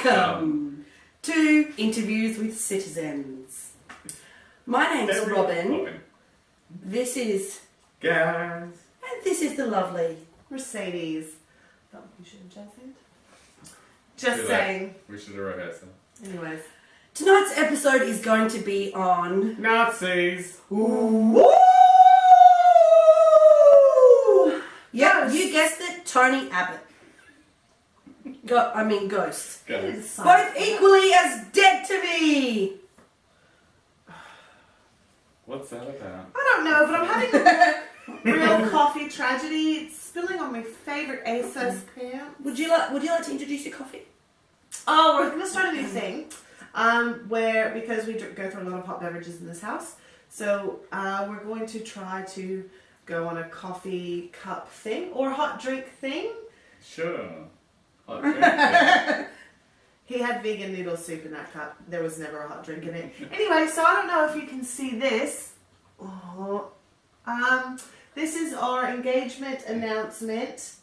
Welcome to Interviews with Citizens. My name's Robin. This is Gaz. And this is the lovely Mercedes. Thought you should have just saying. We should have rehearsed it. Anyways. Tonight's episode is going to be on Nazis. Ooh. Yep, you guessed it, Tony Abbott. Ghosts. Ghosts. Both equally as dead to me. What's that about? I don't know, but I'm having a real coffee tragedy. It's spilling on my favourite ASOS pants. Would you like to introduce your coffee? Oh, we're going to start a new thing. Because we go through a lot of hot beverages in this house, so we're going to try to go on a coffee cup thing or hot drink thing. Sure. Hot drink thing. He had vegan noodle soup in that cup. There was never a hot drink in it. Anyway, so I don't know if you can see this. This is our engagement announcement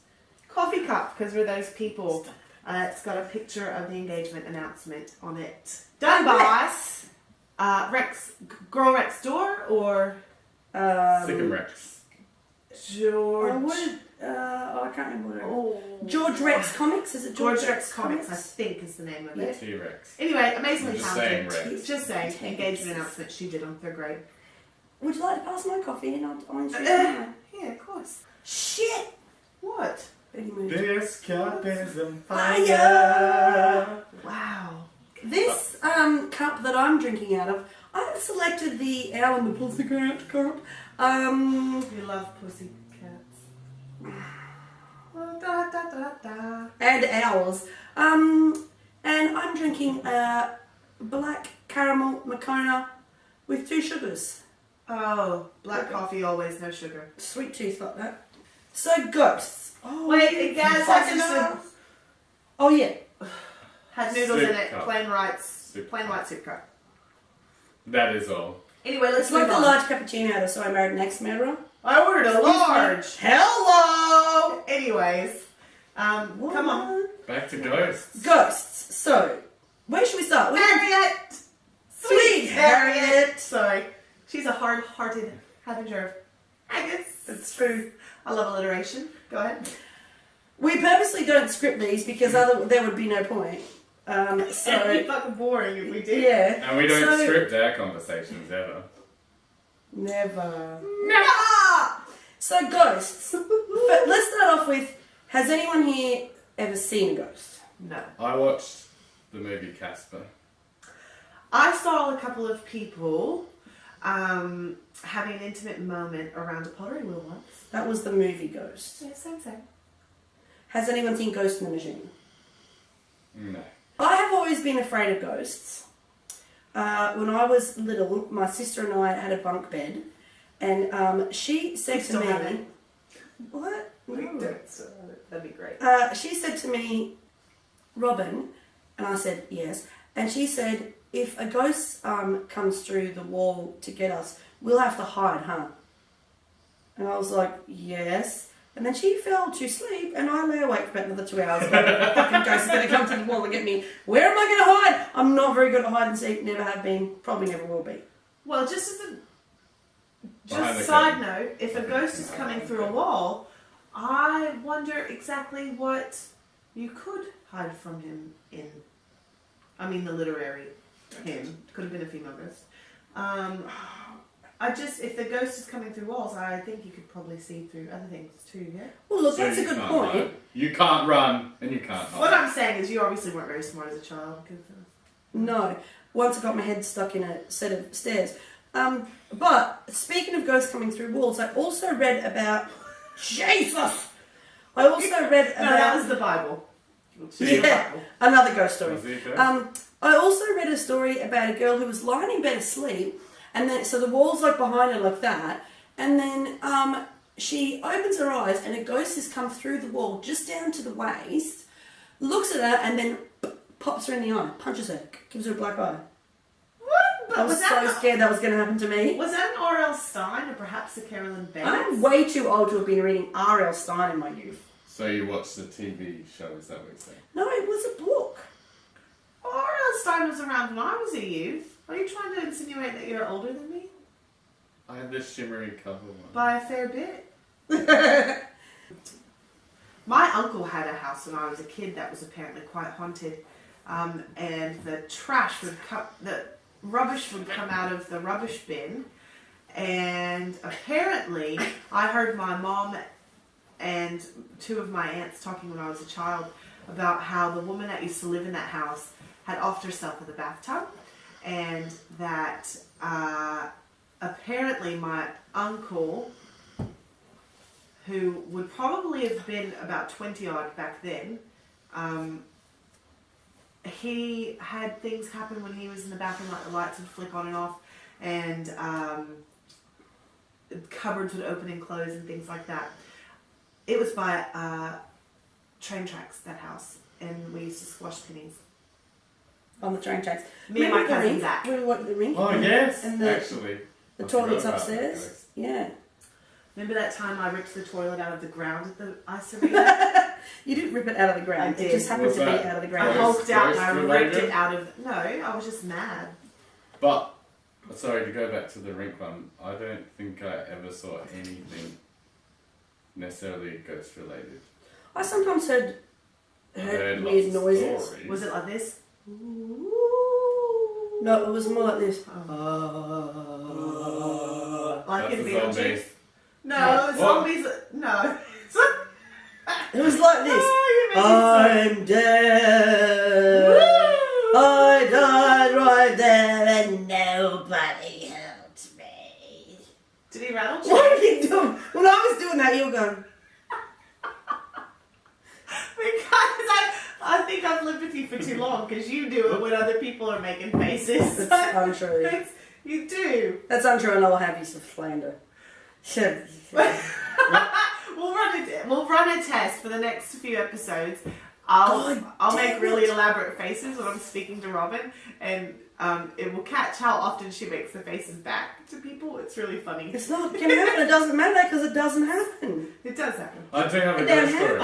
coffee cup, because we're those people. It's got a picture of the engagement announcement on it. Done by Girl Rex Door or Sick'em Rex. George. I can't remember what George Rex Comics? Is it George Rex Comics, I think is the name of it. T-Rex. Anyway, amazingly Just saying talented. Rex. Just saying, engagement announcement she did on. They're great. Would you like to pass my coffee and I'll introduce mine? Yeah, of course. Shit! What? Betty moved. This cup is on Fire! fire. Wow. This cup that I'm drinking out of, I have selected the Owl and the Pussycat cup. You love pussycats. Da, da, da, da. And owls. And I'm drinking a black caramel Moccona with 2 sugars. Oh, black coffee always, no sugar. Sweet tooth like that. So, ghosts. Oh, Wait, guys, Oh, yeah. had noodles Soup in it. cup. Plain white Soup soup cup. That is all. Anyway, let's It's like move the on. large cappuccino out of So I Married an Ex-Murderer. I ordered a large. Hello! Anyways, come on. Back to ghosts. Ghosts. So, where should we start? Harriet! Sweet Harriet! Sorry. She's a hard-hearted Harbinger of haggis. It's true. I love alliteration. Go ahead. We purposely don't script these because there would be no point. It'd be So, fucking boring if we did. yeah. And we don't So- script our conversations ever. Never. Ah! So, ghosts. But let's start off with, has anyone here ever seen a ghost? No. I watched the movie Casper. I saw a couple of people having an intimate moment around a pottery wheel once. That was the movie Ghost. Yeah, same. Has anyone seen Ghost in the Machine? No. I have always been afraid of ghosts. When I was little, my sister and I had a bunk bed, and she said to still have me, it? "What? No." That'd be great. She said to me, "Robin," and I said, "Yes," and she said, "If a ghost comes through the wall to get us, we'll have to hide, huh?" And I was like, "Yes." And then she fell to sleep, and I lay awake for about another 2 hours. Going, the fucking ghost is going to come to the wall and get me. Where am I going to hide? I'm not very good at hide and seek. Never have been. Probably never will be. Well, just as Behind a the side curtain. note, if a ghost is coming through a wall, I wonder exactly what you could hide from him in. I mean, the literary him. Could have been a female ghost. If the ghost is coming through walls, I think you could probably see through other things too, yeah? Well, look, So that's a you good can't point. hide. You can't run, and you can't hide. What I'm saying is you obviously weren't very smart as a child. No. Once I got my head stuck in a set of stairs. But speaking of ghosts coming through walls, I also read about Jesus. I also read about No, that was the Bible. yeah, another ghost story. Was it a ghost? I also read a story about a girl who was lying in bed asleep, and then so the wall's like behind her like that, and then she opens her eyes, and a ghost has come through the wall just down to the waist, looks at her, and then pops her in the eye, punches her, gives her a black eye. What? I was so scared that was going to happen to me. Was that an R.L. Stein or perhaps a Carolyn Bates? I'm way too old to have been reading R.L. Stein in my youth. So you watched the TV show, is that what you're saying? No, it was a book. phone was around when I was a youth. Are you trying to insinuate that you're older than me? I had this shimmery cover one. By a fair bit. My uncle had a house when I was a kid that was apparently quite haunted, and the rubbish would come out of the rubbish bin, and apparently I heard my mom and two of my aunts talking when I was a child about how the woman that used to live in that house had offed herself with a bathtub, and that apparently my uncle, who would probably have been about 20 odd back then, he had things happen when he was in the bathroom, like the lights would flick on and off, and cupboards would open and close and things like that. It was by train tracks, that house, and we used to squash pennies. On the train tracks. Me and my Remember the cousin ring? Zach. We wanted the ring. Oh yes, And the actually. I toilets forgot about upstairs. that. Yeah. Remember that time I ripped the toilet out of the ground at the ice arena? You didn't rip it out of the ground. I It did. just happened Was to be that- out of the I ground. Well, hulked out and I Ghost ripped related? it out of... No, I was just mad. But, sorry, to go back to the rink one, I don't think I ever saw anything necessarily ghost related. I sometimes heard heard weird lots of noises. stories. Was it like this? No, it was more like this. Like That's in the Beetlejuice? zombies. No, What? zombies... No. It was like this. Oh, you I'm dead. I died right there and nobody helped me. Did he rattle What you? are you doing? When I was doing that, you were going, Because I think I've lived with you for too long, because you do it when other people are making faces. that's untrue. You do. That's untrue, and I'll have you to slander. Shit. We'll run a test for the next few episodes. I'll God make damn really it. elaborate faces when I'm speaking to Robin, and it will catch how often she makes the faces back to people. It's really funny. It's not going to happen. It doesn't matter because it doesn't happen. It does happen. I do have a It don't ghost story. happen.